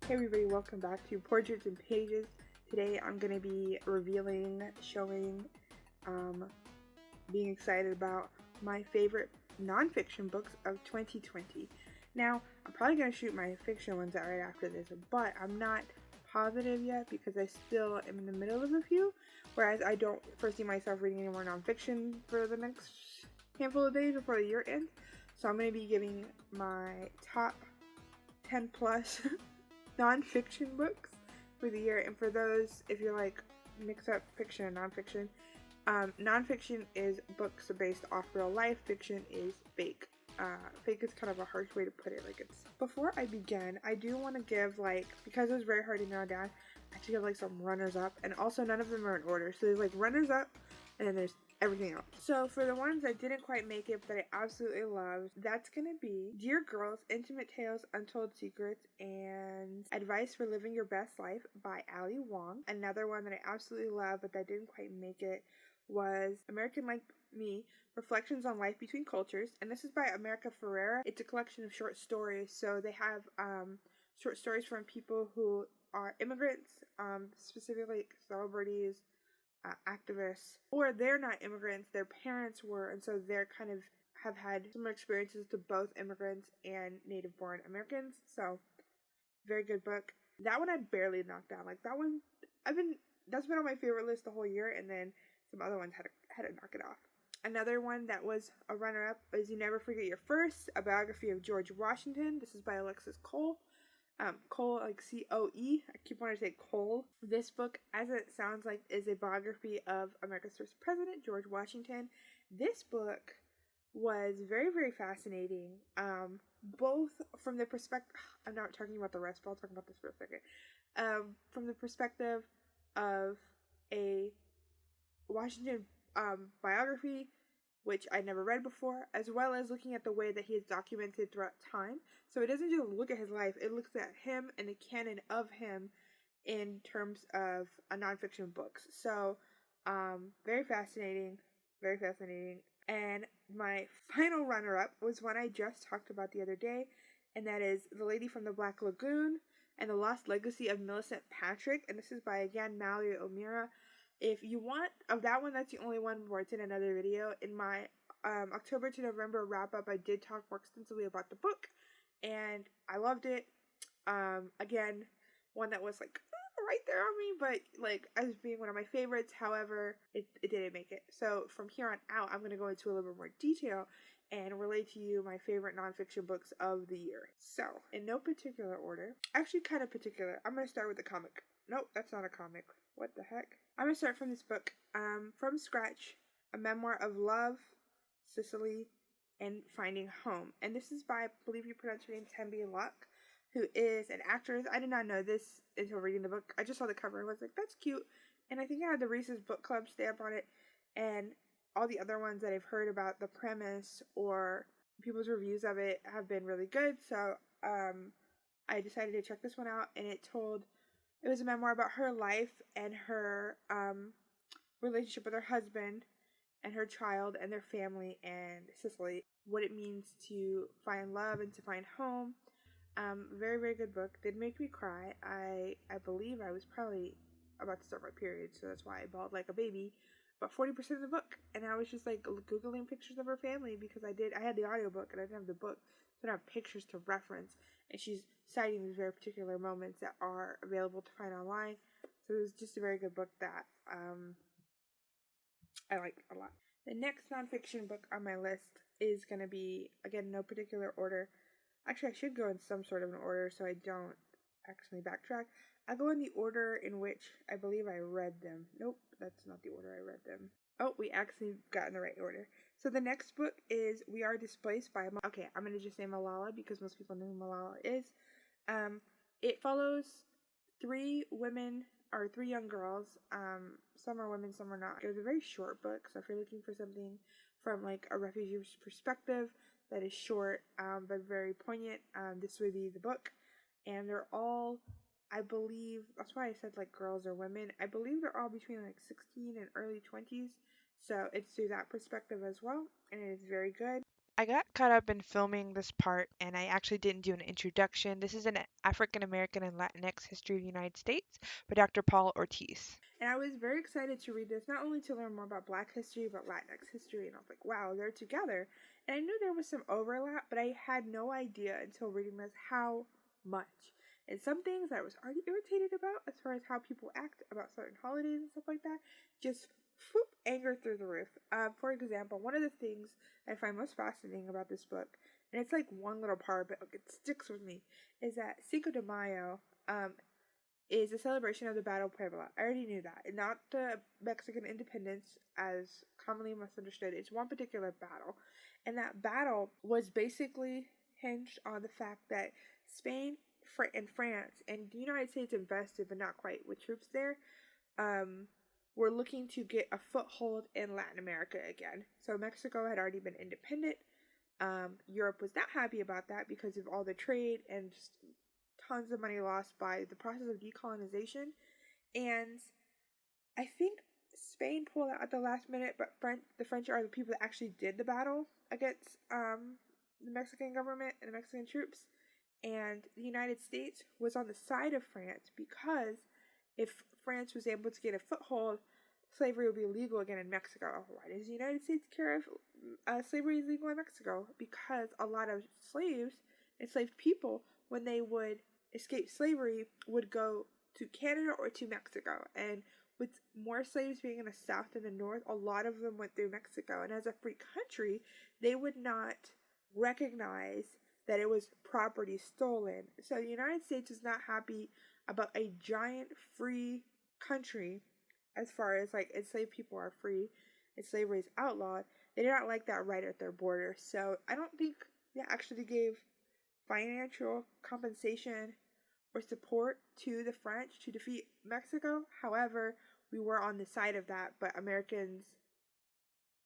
Hey everybody, welcome back to Portraits and Pages. Today I'm going to be revealing, showing, being excited about my favorite nonfiction books of 2020. Now, I'm probably going to shoot my fiction ones out right after this, but I'm not positive yet because I still am in the middle of a few, whereas I don't foresee myself reading any more nonfiction for the next handful of days before the year ends. So I'm going to be giving my top 10 plus nonfiction books for the year. And for those, if you're like mix up fiction and nonfiction, nonfiction is books based off real life. Fiction is fake. Fake is kind of a harsh way to put it. Before I begin, I do want to give, because it was very hard to narrow down, I should give some runners up, and also none of them are in order. So there's runners up, and then there's everything else. So for the ones that didn't quite make it but I absolutely loved, that's gonna be Dear Girls, Intimate Tales, Untold Secrets, and Advice for Living Your Best Life by Ali Wong. Another one that I absolutely love but that didn't quite make it was American Like Me, Reflections on Life Between Cultures, and this is by America Ferrera. It's a collection of short stories, so they have short stories from people who are immigrants, specifically celebrities, activists, or they're not immigrants, their parents were, and so they're kind of have had similar experiences to both immigrants and native born Americans. So very good book. That one I barely knocked down. That one that's been on my favorite list the whole year, and then some other ones had to knock it off. Another one that was a runner-up is You Never Forget Your First, a biography of George Washington. This is by Alexis Cole. Cole, C-O-E. I keep wanting to say Cole. This book, as it sounds like, is a biography of America's first president, George Washington. This book was very, very fascinating. Both from the perspective, I'm not talking about the rest, but I'll talk about this for a second. From the perspective of a Washington biography, which I never read before, as well as looking at the way that he is documented throughout time. So it doesn't just look at his life, it looks at him and the canon of him in terms of a nonfiction books. So, very fascinating, very fascinating. And my final runner-up was one I just talked about the other day, and that is The Lady from the Black Lagoon and the Lost Legacy of Millicent Patrick. And this is by, again, Mallory O'Meara. If you want, of that one, that's the only one where it's in another video. In my October to November wrap-up, I did talk more extensively about the book, and I loved it. Again, one that was right there on me, but as being one of my favorites. However, it didn't make it. So from here on out, I'm going to go into a little bit more detail and relate to you my favorite nonfiction books of the year. So, in no particular order, actually kind of particular, I'm going to start with the comic. Nope, that's not a comic. What the heck? I'm going to start from this book, From Scratch, A Memoir of Love, Sicily, and Finding Home. And this is by, I believe you pronounce her name, Tembi Luck, who is an actress. I did not know this until reading the book. I just saw the cover and was like, that's cute. And I think I had the Reese's Book Club stamp on it, and all the other ones that I've heard about the premise or people's reviews of it have been really good. So I decided to check this one out, and it was a memoir about her life and her relationship with her husband and her child and their family and Sicily, what it means to find love and to find home. Very, very good book. Did make me cry. I believe I was probably about to start my period, so that's why I bawled like a baby about 40% of the book. And I was just Googling pictures of her family because I had the audiobook and I didn't have the book, so I don't have pictures to reference. And she's citing these very particular moments that are available to find online. So it was just a very good book that I like a lot. The next nonfiction book on my list is going to be, again, no particular order. Actually, I should go in some sort of an order so I don't actually backtrack. I'll go in the order in which I believe I read them. Nope, that's not the order I read them. Oh, we actually got in the right order. So the next book is We Are Displaced by okay, I'm going to just say Malala because most people know who Malala is. It follows three young girls. Some are women, some are not. It was a very short book, so if you're looking for something from a refugee's perspective that is short but very poignant, this would be the book. And they're all, I believe, that's why I said girls or women. I believe they're all between 16 and early 20s. So it's through that perspective as well, and it is very good. I got caught up in filming this part and I actually didn't do an introduction. This is an African American and Latinx history of the United States by Dr. Paul Ortiz. And I was very excited to read this, not only to learn more about Black history, but Latinx history. And I was like, wow, they're together. And I knew there was some overlap, but I had no idea until reading this how much. And some things that I was already irritated about, as far as how people act about certain holidays and stuff like that, just whoop, anger through the roof. For example, one of the things I find most fascinating about this book, and it's like one little part, but it sticks with me, is that Cinco de Mayo is a celebration of the Battle of Puebla. I already knew that. Not the Mexican independence as commonly misunderstood. It's one particular battle. And that battle was basically hinged on the fact that Spain and France and the United States invested, but not quite, with troops there, were looking to get a foothold in Latin America again. So Mexico had already been independent. Europe was not happy about that because of all the trade and just tons of money lost by the process of decolonization. And I think Spain pulled out at the last minute, but the French are the people that actually did the battle against the Mexican government and the Mexican troops. And the United States was on the side of France because if France was able to get a foothold, slavery would be legal again in Mexico. Why does the United States care if slavery is legal in Mexico? Because a lot of enslaved people, when they would escape slavery, would go to Canada or to Mexico. And with more slaves being in the South than the North, a lot of them went through Mexico. And as a free country, they would not recognize that it was property stolen. So the United States is not happy about a giant free country as far as like enslaved people are free and slavery is outlawed. They did not like that right at their border. So I don't think they actually gave financial compensation or support to the French to defeat Mexico. However, we were on the side of that, but Americans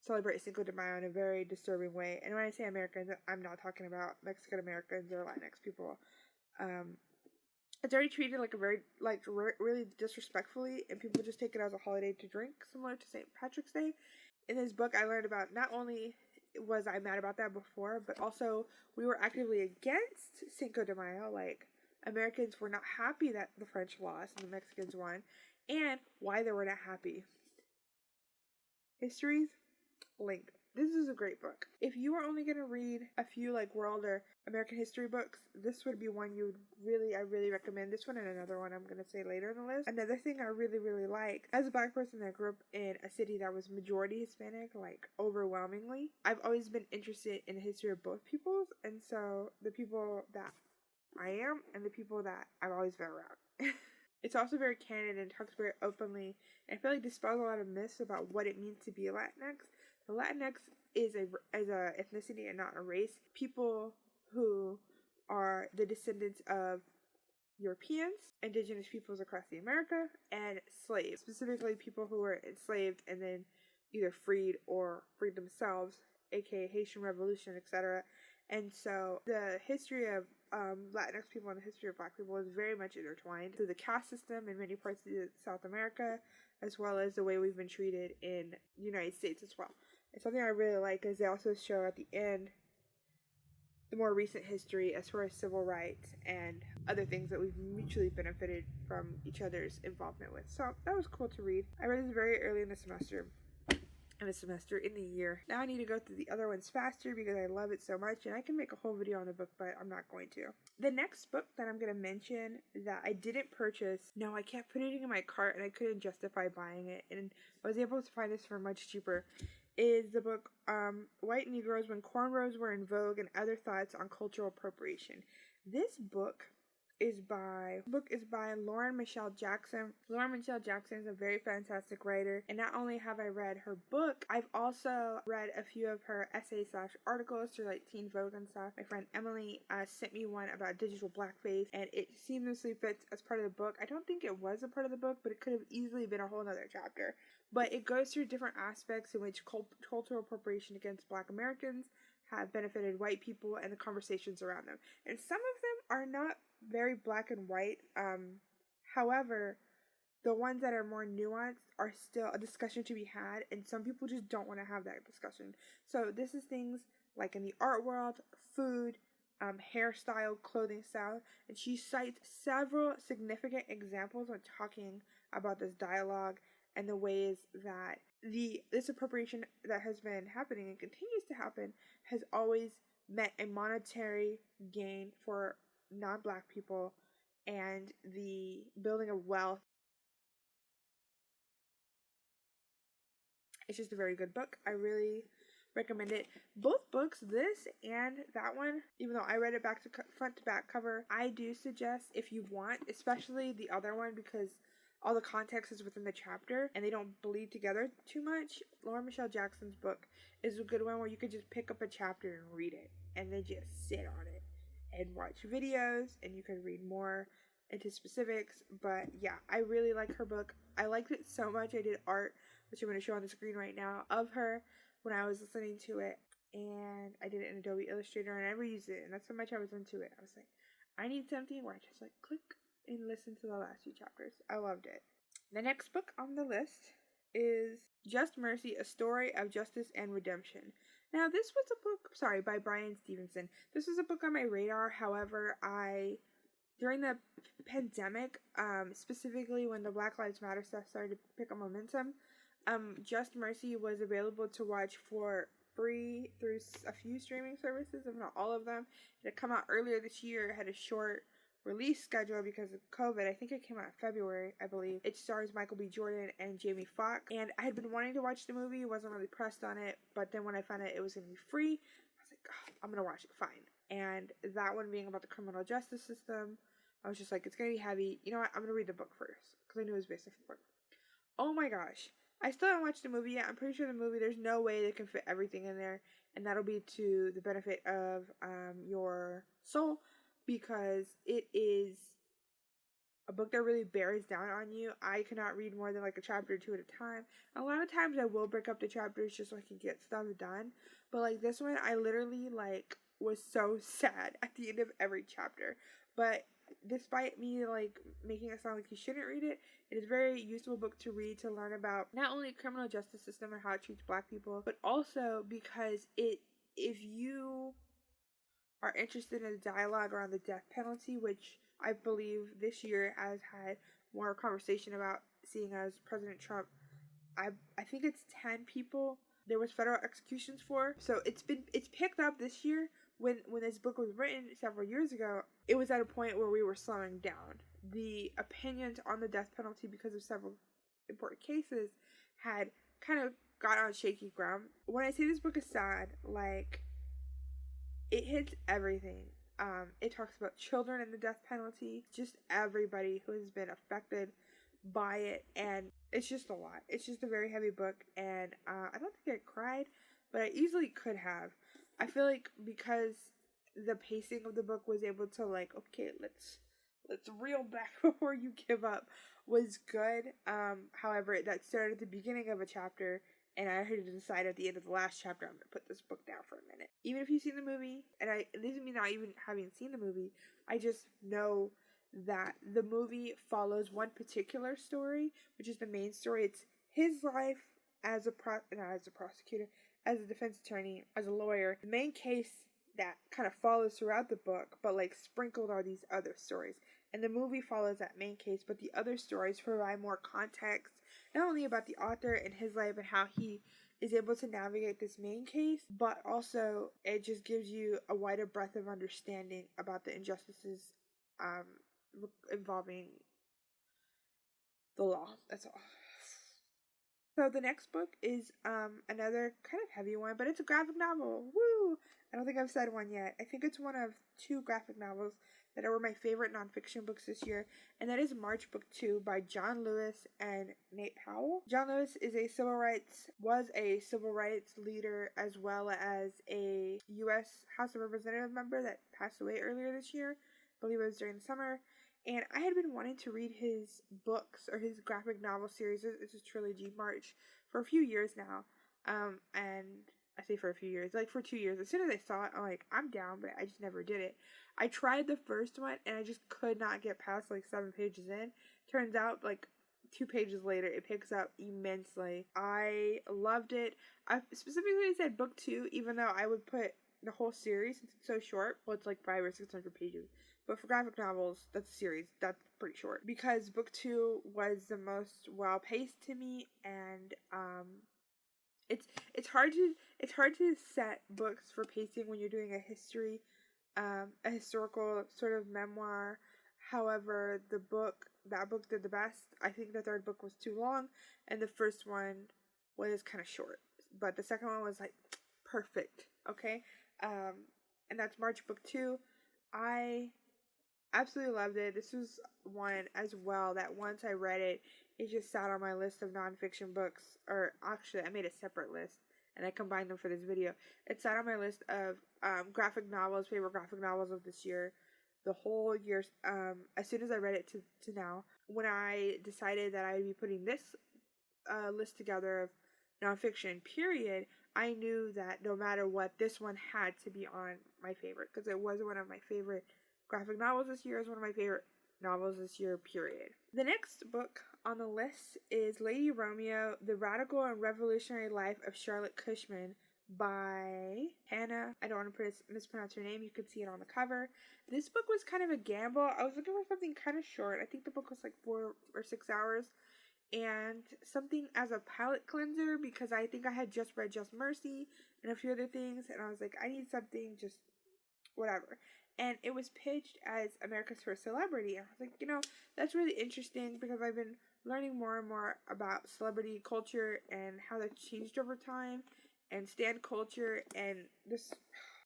celebrate Cinco de Mayo in a very disturbing way. And when I say Americans, I'm not talking about Mexican Americans or Latinx people. It's already treated like a very, really disrespectfully, and people just take it as a holiday to drink, similar to St. Patrick's Day. In this book, I learned about not only was I mad about that before, but also we were actively against Cinco de Mayo. Like, Americans were not happy that the French lost and the Mexicans won, and why they were not happy. Histories linked. This is a great book. If you were only going to read a few like world or American history books, this would be one I really recommend. This one and another one I'm going to say later in the list. Another thing I really like, as a Black person that grew up in a city that was majority Hispanic, like overwhelmingly, I've always been interested in the history of both peoples, and so the people that I am and the people that I've always been around. It's also very candid and talks very openly, and I feel like dispels a lot of myths about what it means to be a Latinx. The Latinx is a ethnicity and not a race. People who are the descendants of Europeans, indigenous peoples across the America, and slaves. Specifically, people who were enslaved and then either freed or freed themselves, aka Haitian Revolution, etc. And so the history of Latinx people and the history of Black people is very much intertwined through the caste system in many parts of South America, as well as the way we've been treated in the United States as well. And something I really like is they also show at the end the more recent history as far as civil rights and other things that we've mutually benefited from each other's involvement with. So that was cool to read. I read this very early in the semester. In the year. Now I need to go through the other ones faster because I love it so much, and I can make a whole video on the book, but I'm not going to. The next book that I'm going to mention that I didn't purchase, no, I kept putting it in my cart and I couldn't justify buying it, and I was able to find this for much cheaper, is the book White Negroes When Cornrows Were in Vogue and Other Thoughts on Cultural Appropriation. This book is by Lauren Michelle Jackson. Lauren Michelle Jackson is a very fantastic writer, and not only have I read her book, I've also read a few of her essays/articles through like Teen Vogue and stuff. My friend Emily sent me one about digital blackface, and it seamlessly fits as part of the book. I don't think it was a part of the book, but it could have easily been a whole other chapter. But it goes through different aspects in which cultural appropriation against Black Americans have benefited white people and the conversations around them. And some of them are not very black and white. However, the ones that are more nuanced are still a discussion to be had, and some people just don't want to have that discussion. So this is things like in the art world, food, hairstyle, clothing style, and she cites several significant examples when talking about this dialogue and the ways that this appropriation that has been happening and continues to happen has always meant a monetary gain for non-Black people and the building of wealth. It's just a very good book. I really recommend it. Both books, this and that one, even though I read it back to front to back cover, I do suggest if you want, especially the other one, because all the context is within the chapter and they don't bleed together too much. Laura Michelle Jackson's book is a good one where you could just pick up a chapter and read it and then just sit on it and watch videos, and you can read more into specifics. But yeah, I really like her book. I liked it so much I did art, which I'm going to show on the screen right now, of her when I was listening to it, and I did it in Adobe Illustrator, and I never used it, and that's how much I was into it. I was like, I need something where I just like click and listen to the last few chapters. I loved it. The next book on the list is Just Mercy, A Story of Justice and Redemption. Now, this was a book, by Brian Stevenson. This was a book on my radar. However, during the pandemic, specifically when the Black Lives Matter stuff started to pick up momentum, Just Mercy was available to watch for free through a few streaming services, if not all of them. It had come out earlier this year. It had a short release schedule because of COVID. I think it came out in February, I believe. It stars Michael B. Jordan and Jamie Foxx. And I had been wanting to watch the movie, wasn't really pressed on it, but then when I found out it was going to be free, I was like, oh, I'm going to watch it, fine. And that one being about the criminal justice system, I was just like, it's going to be heavy. You know what? I'm going to read the book first, because I knew it was based off the book. Oh my gosh. I still haven't watched the movie yet. I'm pretty sure the movie, there's no way they can fit everything in there, and that'll be to the benefit of your soul, because it is a book that really bears down on you. I cannot read more than like a chapter or two at a time. A lot of times I will break up the chapters just so I can get stuff done, but like this one, I literally like was so sad at the end of every chapter. But despite me like making it sound like you shouldn't read it, it is a very useful book to read to learn about not only the criminal justice system and how it treats Black people, but also because if you are interested in a dialogue around the death penalty, which I believe this year has had more conversation about, seeing as President Trump, I think it's 10 people there was federal executions for. So it's picked up this year. When this book was written several years ago, it was at a point where we were slowing down. The opinions on the death penalty, because of several important cases, had kind of got on shaky ground. When I say this book is sad, like, it hits everything. It talks about children and the death penalty, just everybody who has been affected by it, and it's just a lot. It's just a very heavy book, and I don't think I cried, but I easily could have. I feel like because the pacing of the book was able to like, okay, let's reel back before you give up, was good. However, that started at the beginning of a chapter, and I had to decide at the end of the last chapter, I'm going to put this book down for a minute. Even if you've seen the movie, and this is me not even having seen the movie, I just know that the movie follows one particular story, which is the main story. It's his life as a prosecutor, as a defense attorney, as a lawyer. The main case that kind of follows throughout the book, but like sprinkled are these other stories. And the movie follows that main case, but the other stories provide more context, not only about the author and his life and how he is able to navigate this main case, but also it just gives you a wider breadth of understanding about the injustices involving the law. That's all. So the next book is another kind of heavy one, but it's a graphic novel. Woo! I don't think I've said one yet. I think it's one of 2 graphic novels that were my favorite nonfiction books this year, and that is March Book 2 by John Lewis and Nate Powell. John Lewis was a civil rights leader, as well as a U.S. House of Representative member that passed away earlier this year. I believe it was during the summer. And I had been wanting to read his books, or his graphic novel series, it's a trilogy, March, for a few years now. And I say for a few years, like for 2 years. As soon as I saw it, I'm like, I'm down, but I just never did it. I tried the first one, and I just could not get past like 7 pages in. Turns out, like, 2 pages later, it picks up immensely. I loved it. I specifically said book 2, even though I would put the whole series, since it's so short. Well, it's like 500 or 600 pages. But for graphic novels, that's a series. That's pretty short. Because book 2 was the most well-paced to me, and it's hard to set books for pacing when you're doing a historical sort of memoir. However, that book did the best. I think the third book was too long, and the first one was kind of short. But the second one was like perfect. Okay, and that's March book 2. I absolutely loved it. This was one as well that once I read it, it just sat on my list of nonfiction books. Or actually, I made a separate list and I combined them for this video. It sat on my list of favorite graphic novels of this year. The whole year, as soon as I read it to now, when I decided that I would be putting this list together of nonfiction, period, I knew that no matter what, this one had to be on my favorite, because it was one of my favorite graphic novels this year. It's one of my favorite novels this year, period. The next book on the list is Lady Romeo, The Radical and Revolutionary Life of Charlotte Cushman by Hannah. I don't want to mispronounce her name. You could see it on the cover. This book was kind of a gamble. I was looking for something kind of short. I think the book was like 4 or 6 hours. And something as a palate cleanser, because I think I had just read Just Mercy and a few other things, and I was like, I need something just whatever. And it was pitched as America's First Celebrity, and I was like, that's really interesting, because I've been learning more and more about celebrity culture and how that's changed over time, and stan culture, and this,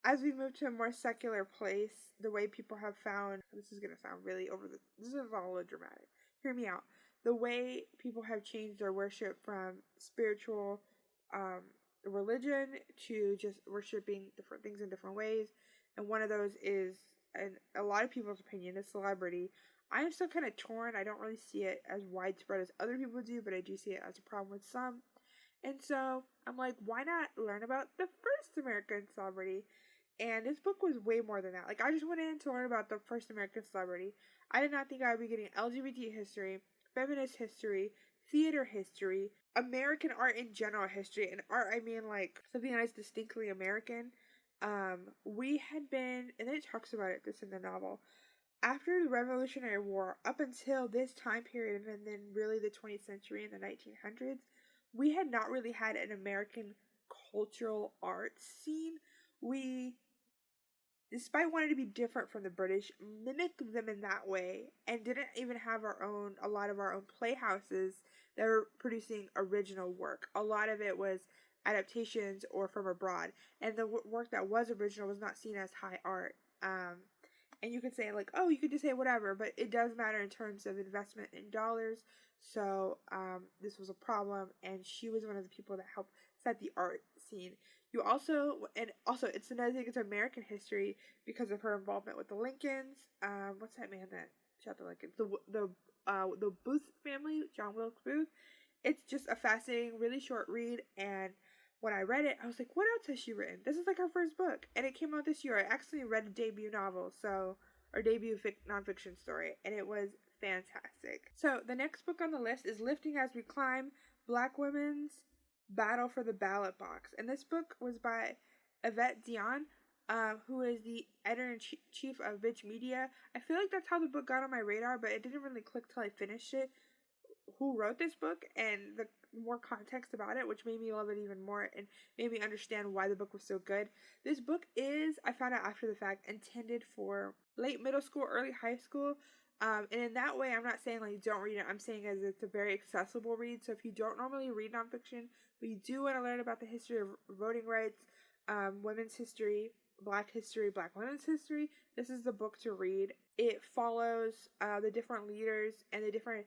as we move to a more secular place, the way people have found, this is going to sound really this is all a little dramatic, hear me out. The way people have changed their worship from spiritual religion to just worshiping different things in different ways. And one of those is, in a lot of people's opinion, is celebrity. I am still kind of torn. I don't really see it as widespread as other people do, but I do see it as a problem with some. And so I'm like, why not learn about the first American celebrity? And this book was way more than that. Like, I just went in to learn about the first American celebrity. I did not think I would be getting LGBT history, feminist history, theater history, American art in general history. And art, I mean like something that is distinctly American. We had been, and then it talks about this in the novel, after the Revolutionary War, up until this time period, and then really the 20th century in the 1900s, we had not really had an American cultural arts scene. We, despite wanting to be different from the British, mimicked them in that way, and didn't even have a lot of our own playhouses that were producing original work. A lot of it was adaptations or from abroad, and the work that was original was not seen as high art. And you could say like, oh, you could just say whatever, but it does matter in terms of investment in dollars. So this was a problem, and she was one of the people that helped set the art scene. It's another thing. It's American history because of her involvement with the Lincolns. What's that man that shot the Lincolns? The Booth family, John Wilkes Booth. It's just a fascinating, really short read, and when I read it, I was like, what else has she written? This is like her first book, and it came out this year. I actually read a debut novel, or debut nonfiction story, and it was fantastic. So the next book on the list is Lifting as We Climb, Black Women's Battle for the Ballot Box. And this book was by Yvette Dion, who is the editor-in-chief of Bitch Media. I feel like that's how the book got on my radar, but it didn't really click till I finished it. Who wrote this book and the more context about it, which made me love it even more and made me understand why the book was so good. This book is, I found out after the fact, intended for late middle school, early high school. And in that way, I'm not saying like don't read it. I'm saying as it's a very accessible read. So if you don't normally read nonfiction, but you do want to learn about the history of voting rights, women's history, black women's history, this is the book to read. It follows the different leaders and the different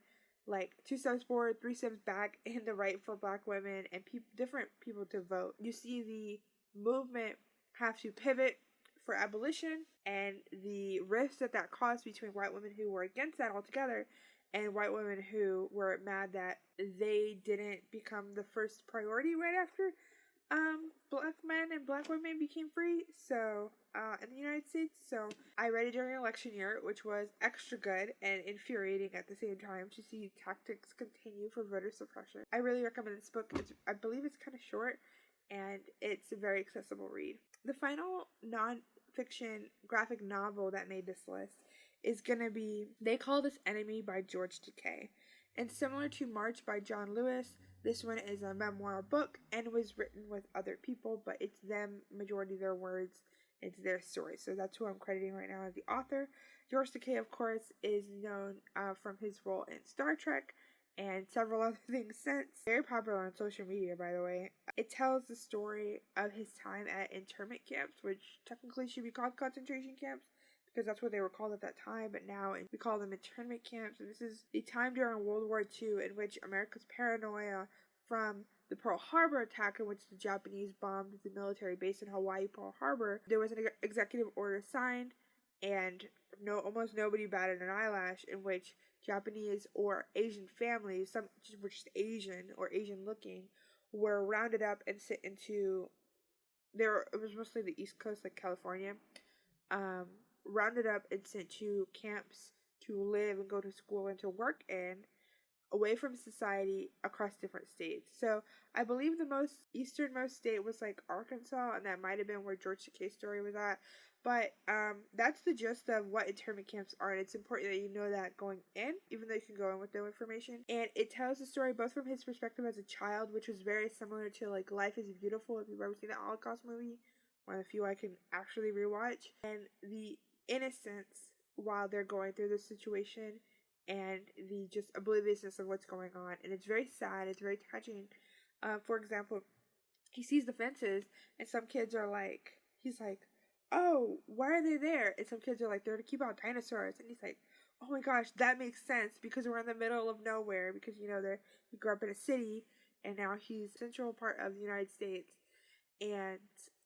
2 steps forward, 3 steps back in the right for black women and different people to vote. You see the movement have to pivot for abolition and the rifts that caused between white women who were against that altogether and white women who were mad that they didn't become the first priority right after Black men and black women became free, so, in the United States, so I read it during an election year, which was extra good and infuriating at the same time to see tactics continue for voter suppression. I really recommend this book. I believe it's kind of short, and it's a very accessible read. The final non-fiction graphic novel that made this list is gonna be They Call This Enemy by George Takei. And similar to March by John Lewis, this one is a memoir book and was written with other people, but it's them, majority of their words, it's their story. So that's who I'm crediting right now as the author. George Takei, of course, is known from his role in Star Trek and several other things since. Very popular on social media, by the way. It tells the story of his time at internment camps, which technically should be called concentration camps, because that's what they were called at that time, but now we call them internment camps. And this is the time during World War II in which America's paranoia from the Pearl Harbor attack, in which the Japanese bombed the military base in Hawaii, Pearl Harbor. There was an executive order signed, and almost nobody batted an eyelash, in which Japanese or Asian families, some were just Asian or Asian looking, were rounded up and sent into it was mostly the East Coast, like California, rounded up and sent to camps to live and go to school and to work in, away from society, across different states. So I believe the most easternmost state was like Arkansas, and that might have been where George Takei's story was at. But that's the gist of what internment camps are, and it's important that you know that going in, even though you can go in with no information. And it tells the story both from his perspective as a child, which was very similar to like Life is Beautiful, if you've ever seen the Holocaust movie, one of the few I can actually rewatch, and the innocence while they're going through this situation, and the just obliviousness of what's going on. And it's very sad, it's very touching. For example, he sees the fences, and some kids are like, he's like, oh, why are they there? And some kids are like, they're to keep out dinosaurs. And he's like, oh my gosh, that makes sense, because we're in the middle of nowhere, because he grew up in a city, and now he's a central part of the United States, and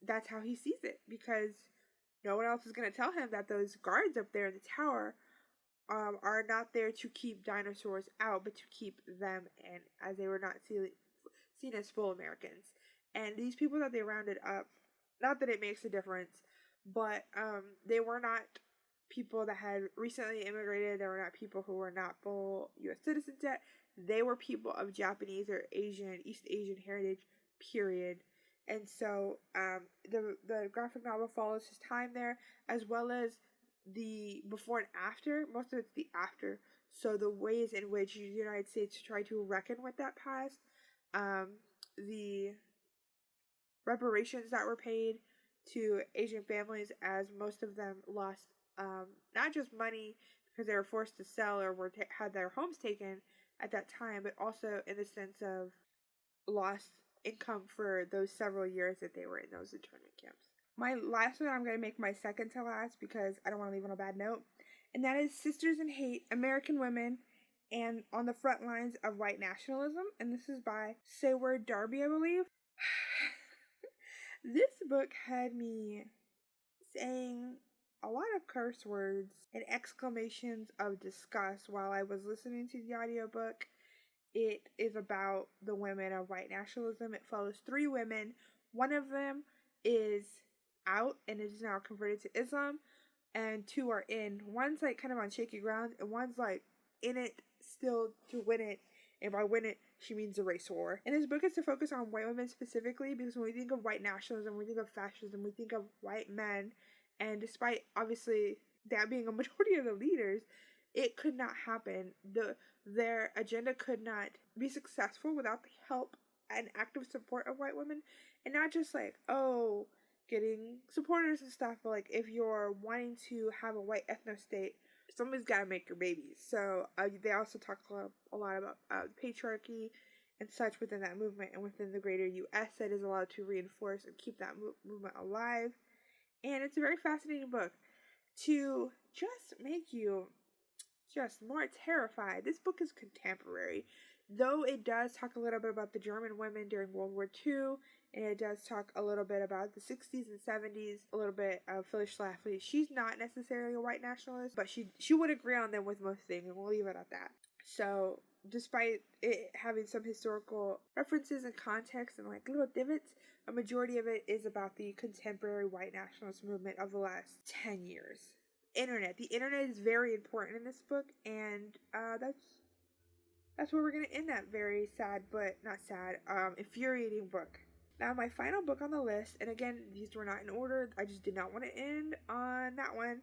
that's how he sees it, because no one else is going to tell him that those guards up there in the tower are not there to keep dinosaurs out, but to keep them in, as they were not seen as full Americans. And these people that they rounded up, not that it makes a difference, but they were not people that had recently immigrated. They were not people who were not full U.S. citizens yet. They were people of Japanese or East Asian heritage, period. And so the graphic novel follows his time there, as well as the before and after. Most of it's the after. So the ways in which the United States tried to reckon with that past, the reparations that were paid to Asian families, as most of them lost not just money because they were forced to sell or had their homes taken at that time, but also in the sense of lost income for those several years that they were in those internment camps. My last one, I'm going to make my second to last because I don't want to leave on a bad note, and that is Sisters in Hate, American Women and on the Front Lines of White Nationalism, and this is by Seward Darby, I believe. This book had me saying a lot of curse words and exclamations of disgust while I was listening to the audiobook. It is about the women of white nationalism. It follows 3 women. One of them is out and is now converted to Islam, and 2 are in. One's like kind of on shaky ground, and one's like in it still to win it. And by win it, she means a race war. And this book is to focus on white women specifically, because when we think of white nationalism, we think of fascism, we think of white men. And despite, obviously, that being a majority of the leaders, it could not happen. Their agenda could not be successful without the help and active support of white women. And not just like, getting supporters and stuff, but like if you're wanting to have a white ethno-state, somebody's got to make your babies. So they also talk a lot about patriarchy and such within that movement and within the greater U.S. that is allowed to reinforce and keep that movement alive. And it's a very fascinating book to just make you just more terrified. This book is contemporary, though it does talk a little bit about the German women during World War II, and it does talk a little bit about the 60s and 70s, a little bit of Phyllis Schlafly. She's not necessarily a white nationalist, but she would agree on them with most things, and we'll leave it at that. So despite it having some historical references and context and like little divots, a majority of it is about the contemporary white nationalist movement of the last 10 years. The internet is very important in this book, and that's where we're going to end that very sad, but not sad, infuriating book. Now, my final book on the list, and again, these were not in order, I just did not want to end on that one.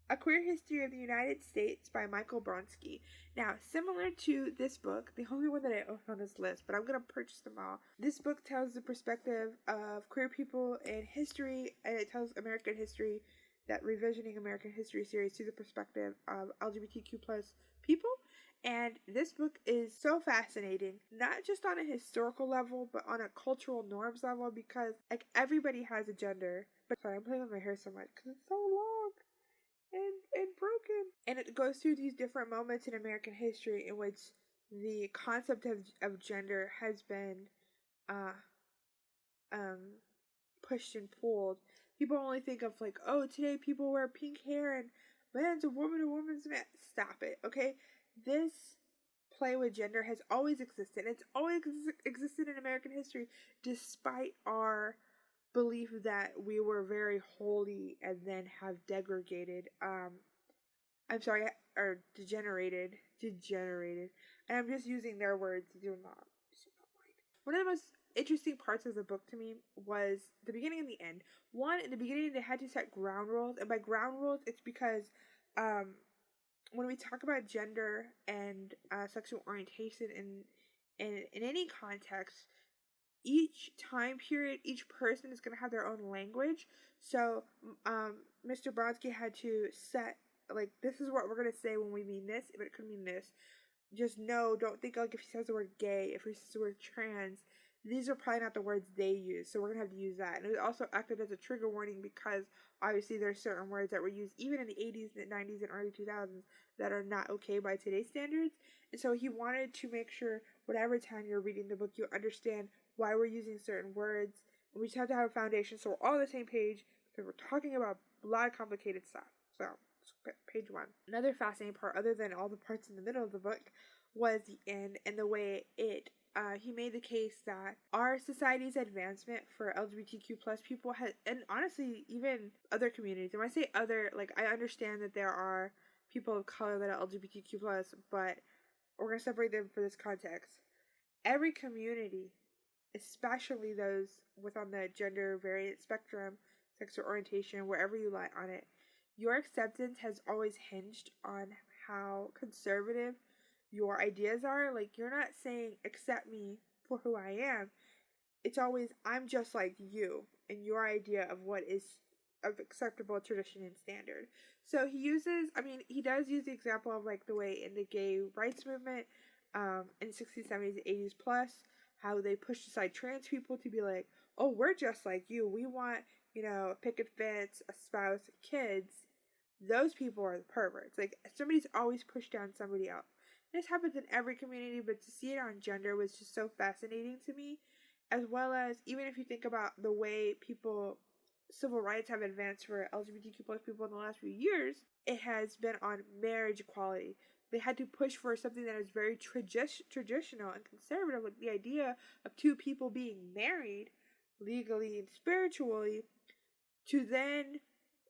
A Queer History of the United States by Michael Bronski. Now, similar to this book, the only one that I own on this list, but I'm going to purchase them all. This book tells the perspective of queer people in history, and it tells American history, that revisioning American history series through the perspective of LGBTQ plus people. And this book is so fascinating, not just on a historical level, but on a cultural norms level, because like everybody has a gender. But sorry, I'm playing with my hair so much because it's so long and broken. And it goes through these different moments in American history in which the concept of gender has been pushed and pulled. People only think of like, oh, today people wear pink hair and man's a woman, a woman's a man. Stop it, okay? This play with gender has always existed. It's always existed in American history, despite our belief that we were very holy and then have degenerated. And I'm just using their words. Do not mind. One of the most interesting parts of the book to me was the beginning and the end. One, in the beginning, they had to set ground rules, and by ground rules, it's because when we talk about gender and sexual orientation in any context, each time period, each person is going to have their own language. So Mr. Brodsky had to set, like, this is what we're going to say when we mean this, but it could mean this. Just don't think like if he says the word gay, if he says the word trans, these are probably not the words they use, so we're going to have to use that. And it also acted as a trigger warning because obviously there's certain words that were used even in the 80s, the 90s, and early 2000s that are not okay by today's standards. And so he wanted to make sure whatever time you're reading the book, you understand why we're using certain words. And we just have to have a foundation so we're all on the same page because we're talking about a lot of complicated stuff. So, page 1. Another fascinating part, other than all the parts in the middle of the book, was the end and the way he made the case that our society's advancement for LGBTQ plus people has, and honestly, even other communities, and when I say other, like, I understand that there are people of color that are LGBTQ plus, but we're going to separate them for this context. Every community, especially those on the gender variant spectrum, sexual orientation, wherever you lie on it, your acceptance has always hinged on how conservative your ideas are. Like, you're not saying accept me for who I am. It's always I'm just like you and your idea of what is of acceptable tradition and standard. So he does use the example of like the way in the gay rights movement in the 60s, 70s, 80s plus, how they pushed aside trans people to be like, oh, we're just like you. We want, a picket fence, a spouse, kids. Those people are the perverts. Like, somebody's always pushed down somebody else. This happens in every community, but to see it on gender was just so fascinating to me, as well as even if you think about the way civil rights have advanced for LGBTQ plus people in the last few years, it has been on marriage equality. They had to push for something that is very traditional and conservative, like the idea of two people being married legally and spiritually, to then,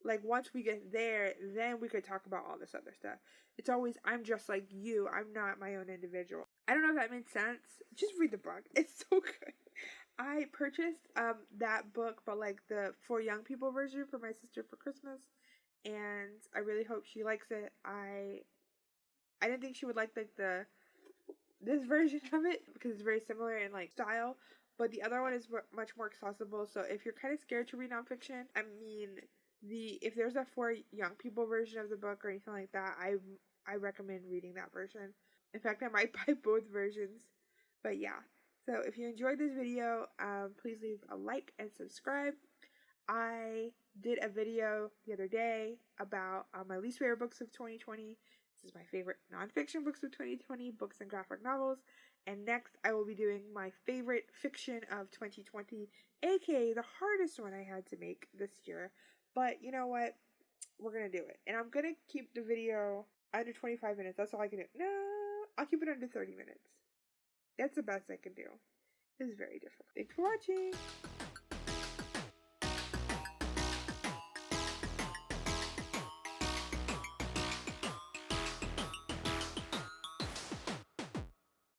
like, once we get there, then we could talk about all this other stuff. It's always, I'm just like you. I'm not my own individual. I don't know if that made sense. Just read the book. It's so good. I purchased that book, but like the for young people version for my sister for Christmas, and I really hope she likes it. I didn't think she would like this version of it because it's very similar in like style, but the other one is much more accessible. So if you're kind of scared to read nonfiction, if there's a for young people version of the book or anything like that, I recommend reading that version. In fact, I might buy both versions. But yeah, so if you enjoyed this video, please leave a like and subscribe. I did a video the other day about my least favorite books of 2020. This is my favorite nonfiction books of 2020, books and graphic novels. And next, I will be doing my favorite fiction of 2020, aka the hardest one I had to make this year. But you know what? We're going to do it. And I'm going to keep the video under 25 minutes. That's all I can do. No, I'll keep it under 30 minutes. That's the best I can do. It's very difficult. Thanks for watching.